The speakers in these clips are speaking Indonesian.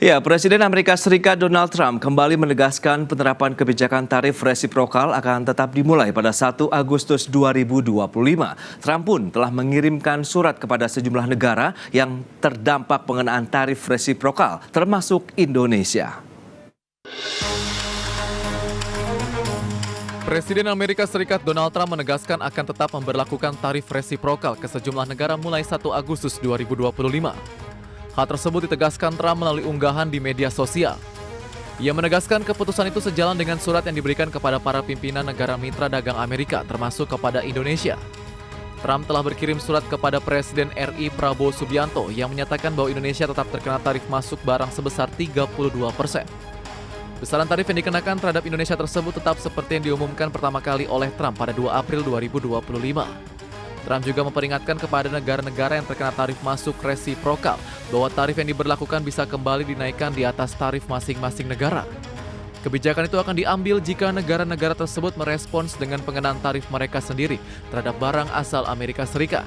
Ya, Presiden Amerika Serikat Donald Trump kembali menegaskan penerapan kebijakan tarif resiprokal akan tetap dimulai pada 1 Agustus 2025. Trump pun telah mengirimkan surat kepada sejumlah negara yang terdampak pengenaan tarif resiprokal, termasuk Indonesia. Presiden Amerika Serikat Donald Trump menegaskan akan tetap memberlakukan tarif resiprokal ke sejumlah negara mulai 1 Agustus 2025. Hal tersebut ditegaskan Trump melalui unggahan di media sosial. Ia menegaskan keputusan itu sejalan dengan surat yang diberikan kepada para pimpinan negara mitra dagang Amerika, termasuk kepada Indonesia. Trump telah berkirim surat kepada Presiden RI Prabowo Subianto yang menyatakan bahwa Indonesia tetap terkena tarif masuk barang sebesar 32%. Besaran tarif yang dikenakan terhadap Indonesia tersebut tetap seperti yang diumumkan pertama kali oleh Trump pada 2 April 2025. Trump juga memperingatkan kepada negara-negara yang terkena tarif masuk resiprokal bahwa tarif yang diberlakukan bisa kembali dinaikkan di atas tarif masing-masing negara. Kebijakan itu akan diambil jika negara-negara tersebut merespons dengan pengenaan tarif mereka sendiri terhadap barang asal Amerika Serikat.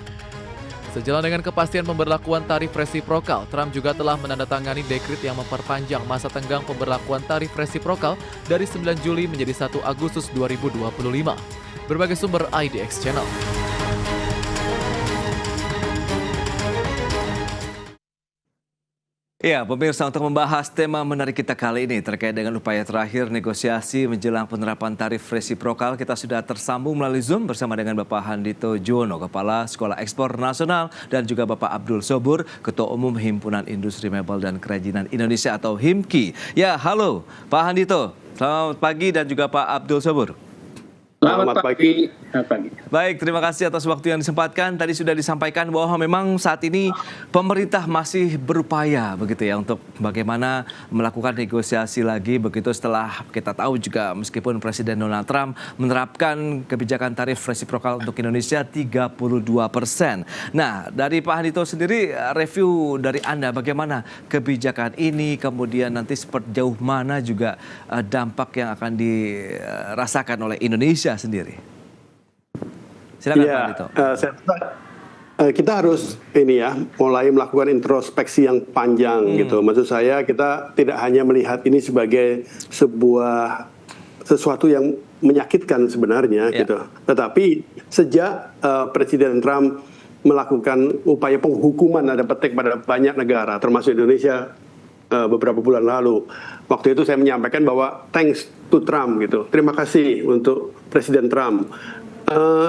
Sejalan dengan kepastian pemberlakuan tarif resiprokal, Trump juga telah menandatangani dekret yang memperpanjang masa tenggang pemberlakuan tarif resiprokal dari 9 Juli menjadi 1 Agustus 2025. Berbagai sumber IDX Channel. Ya, pemirsa, untuk membahas tema menarik kita kali ini terkait dengan upaya terakhir negosiasi menjelang penerapan tarif resiprokal, kita sudah tersambung melalui Zoom bersama dengan Bapak Handito Juwono, Kepala Sekolah Ekspor Nasional, dan juga Bapak Abdul Sobur, Ketua Umum Himpunan Industri Mebel dan Kerajinan Indonesia atau HIMKI. Ya, halo Pak Handito, selamat pagi, dan juga Pak Abdul Sobur. Selamat pagi. Baik, terima kasih atas waktu yang disempatkan. Tadi sudah disampaikan bahwa memang saat ini pemerintah masih berupaya begitu ya untuk bagaimana melakukan negosiasi lagi begitu setelah kita tahu juga meskipun Presiden Donald Trump menerapkan kebijakan tarif resiprokal untuk Indonesia 32%. Nah, dari Pak Handito sendiri, review dari Anda bagaimana kebijakan ini, kemudian nanti seperti jauh mana juga dampak yang akan dirasakan oleh Indonesia sendiri. Silakan Pak Handito. Kita harus mulai melakukan introspeksi yang panjang gitu. Maksud saya kita tidak hanya melihat ini sebagai sesuatu yang menyakitkan sebenarnya gitu. Tetapi sejak Presiden Trump melakukan upaya penghukuman ada petik pada banyak negara termasuk Indonesia beberapa bulan lalu. Waktu itu saya menyampaikan bahwa thanks to Trump gitu. Terima kasih untuk Presiden Trump.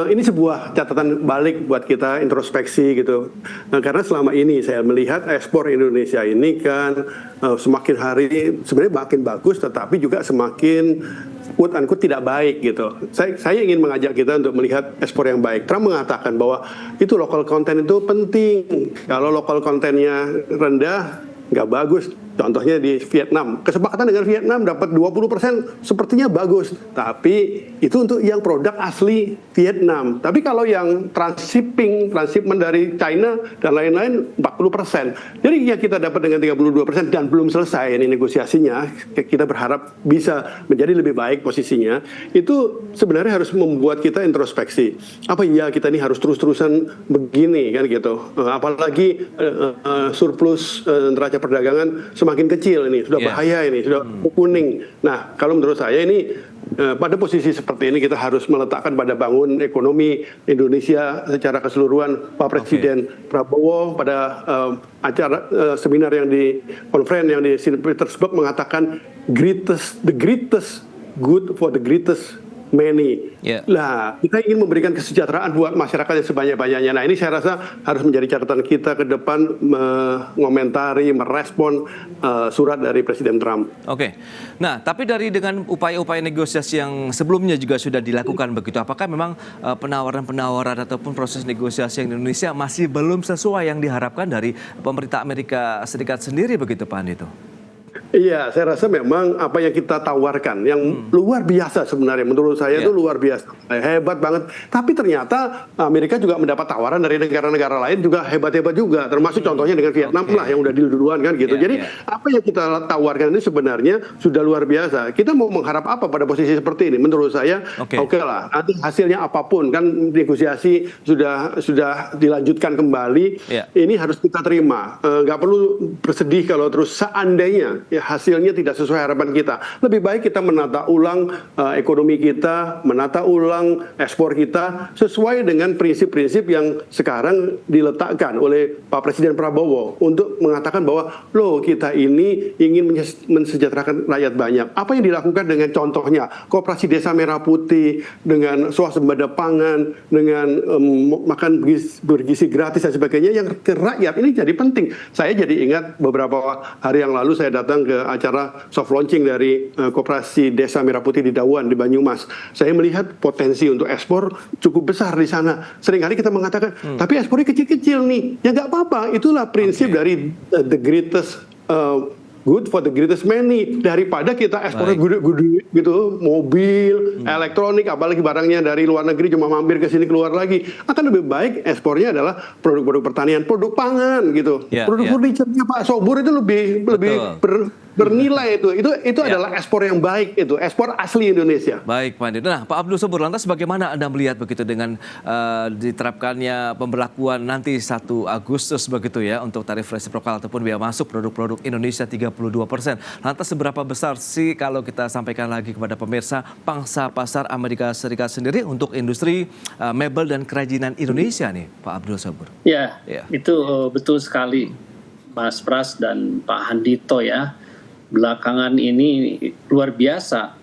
Ini sebuah catatan balik buat kita introspeksi gitu. Karena selama ini saya melihat ekspor Indonesia ini kan semakin hari sebenarnya makin bagus, tetapi juga semakin quote unquote tidak baik gitu. Saya ingin mengajak kita untuk melihat ekspor yang baik. Trump mengatakan bahwa itu local content itu penting. Kalau local content-nya rendah, nggak bagus. Contohnya di Vietnam, kesepakatan dengan Vietnam dapat 20% sepertinya bagus, tapi itu untuk yang produk asli Vietnam. Tapi kalau yang transshipment dari China dan lain-lain 40%. Jadi yang kita dapat dengan 32% dan belum selesai ini negosiasinya, kita berharap bisa menjadi lebih baik posisinya. Itu sebenarnya harus membuat kita introspeksi. Apa iya kita ini harus terus-terusan begini kan gitu. Apalagi surplus neraca perdagangan semakin kecil ini, sudah bahaya ini, sudah kuning. Nah, kalau menurut saya ini pada posisi seperti ini kita harus meletakkan pada bangun ekonomi Indonesia secara keseluruhan. Pak Presiden Prabowo pada acara seminar yang di konferensi yang di St. Petersburg mengatakan the greatest good for the greatest many. Nah, kita ingin memberikan kesejahteraan buat masyarakat yang sebanyak-banyaknya. Nah, ini saya rasa harus menjadi catatan kita ke depan mengomentari, merespon surat dari Presiden Trump. Oke. Nah, tapi dengan upaya-upaya negosiasi yang sebelumnya juga sudah dilakukan begitu, apakah memang penawaran-penawaran ataupun proses negosiasi yang di Indonesia masih belum sesuai yang diharapkan dari pemerintah Amerika Serikat sendiri begitu, Pak Handito? Iya, saya rasa memang apa yang kita tawarkan yang luar biasa sebenarnya, menurut saya itu luar biasa, hebat banget. Tapi ternyata Amerika juga mendapat tawaran dari negara-negara lain juga hebat-hebat juga, termasuk contohnya dengan Vietnam lah yang udah duluan kan gitu. Jadi apa yang kita tawarkan ini sebenarnya sudah luar biasa. Kita mau mengharap apa pada posisi seperti ini? Menurut saya oke lah, nanti hasilnya apapun kan negosiasi sudah dilanjutkan kembali. Ini harus kita terima. Nggak perlu bersedih kalau terus seandainya ya hasilnya tidak sesuai harapan kita. Lebih baik kita menata ulang ekonomi kita, menata ulang ekspor kita sesuai dengan prinsip-prinsip yang sekarang diletakkan oleh Pak Presiden Prabowo untuk mengatakan bahwa loh kita ini ingin mensejahterakan rakyat banyak. Apa yang dilakukan dengan contohnya Koperasi Desa Merah Putih, dengan swasembada pangan, dengan makan bergizi gratis dan sebagainya yang ke rakyat ini jadi penting. Saya jadi ingat beberapa hari yang lalu saya datang ke acara soft launching dari Koperasi Desa Merah Putih di Dawan, di Banyumas. Saya melihat potensi untuk ekspor cukup besar di sana. Seringkali kita mengatakan, tapi ekspornya kecil-kecil nih. Ya nggak apa-apa, itulah prinsip dari the greatest good for the greatest many. Daripada kita ekspornya gede-gede gitu, mobil, elektronik, apalagi barangnya dari luar negeri cuma mampir ke sini keluar lagi. Akan lebih baik ekspornya adalah produk-produk pertanian, produk pangan gitu. Produk furniture-nya Pak Sobur itu lebih bernilai itu adalah ekspor yang baik, itu ekspor asli Indonesia. Baik Pak Andi. Nah Pak Abdul Sobur, lantas bagaimana Anda melihat begitu dengan diterapkannya pemberlakuan nanti 1 Agustus begitu ya untuk tarif resiprokal ataupun biaya masuk produk-produk Indonesia 32%. Lantas seberapa besar sih kalau kita sampaikan lagi kepada pemirsa pangsa pasar Amerika Serikat sendiri untuk industri mebel dan kerajinan Indonesia nih Pak Abdul Sobur? Ya, itu betul sekali Mas Pras dan Pak Handito ya. Belakangan ini luar biasa,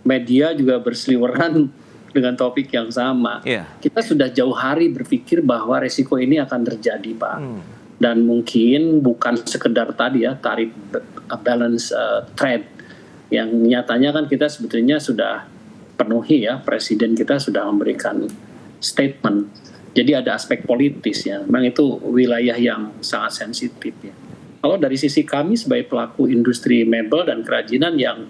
media juga berseliweran dengan topik yang sama. Kita sudah jauh hari berpikir bahwa resiko ini akan terjadi Pak. Dan mungkin bukan sekedar tadi ya tarif balance trade, yang nyatanya kan kita sebetulnya sudah penuhi ya, Presiden kita sudah memberikan statement. Jadi ada aspek politis ya, memang itu wilayah yang sangat sensitif ya. Kalau dari sisi kami sebagai pelaku industri mebel dan kerajinan yang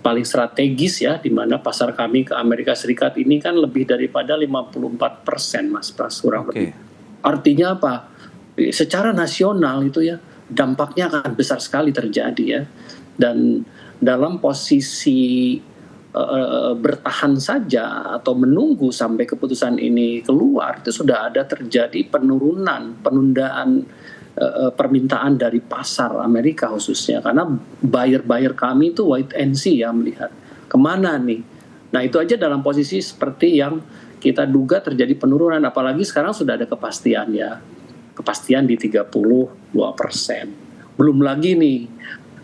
paling strategis ya, di mana pasar kami ke Amerika Serikat ini kan lebih daripada 54% Mas Pras, kurang lebih. Artinya apa? Secara nasional itu ya dampaknya akan besar sekali terjadi ya. Dan dalam posisi bertahan saja atau menunggu sampai keputusan ini keluar, itu sudah ada terjadi penundaan permintaan dari pasar Amerika khususnya, karena buyer kami itu wait and see ya, melihat kemana nih. Nah itu aja dalam posisi seperti yang kita duga terjadi penurunan, apalagi sekarang sudah ada kepastian ya, kepastian di 32%. Belum lagi nih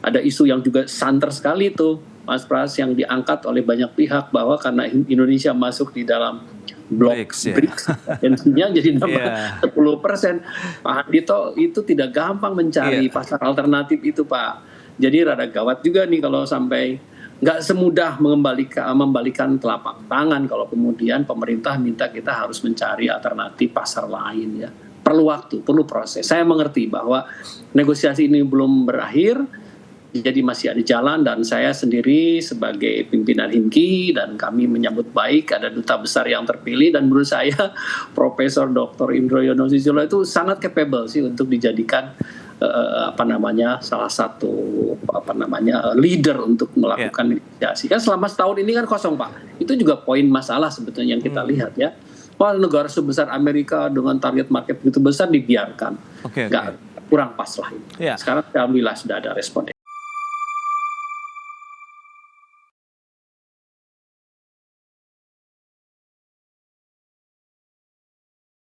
ada isu yang juga santer sekali tuh Mas Pras, yang diangkat oleh banyak pihak bahwa karena Indonesia masuk di dalam blok BRICS, tensinya jadi nambah 10%. Pak Handito itu tidak gampang mencari pasar alternatif itu Pak. Jadi rada gawat juga nih kalau sampai nggak semudah membalikan telapak tangan kalau kemudian pemerintah minta kita harus mencari alternatif pasar lain ya. Perlu waktu, perlu proses. Saya mengerti bahwa negosiasi ini belum berakhir, jadi masih ada jalan, dan saya sendiri sebagai pimpinan HIMKI dan kami menyambut baik ada duta besar yang terpilih, dan menurut saya Profesor Dr. Indroyono Susilo itu sangat capable sih untuk dijadikan salah satu leader untuk melakukan negosiasi. Kan selama setahun ini kan kosong Pak. Itu juga poin masalah sebetulnya yang kita lihat ya. Wah, negara sebesar Amerika dengan target market begitu besar dibiarkan. Kurang pas lah ini. Sekarang alhamdulillah sudah ada responnya.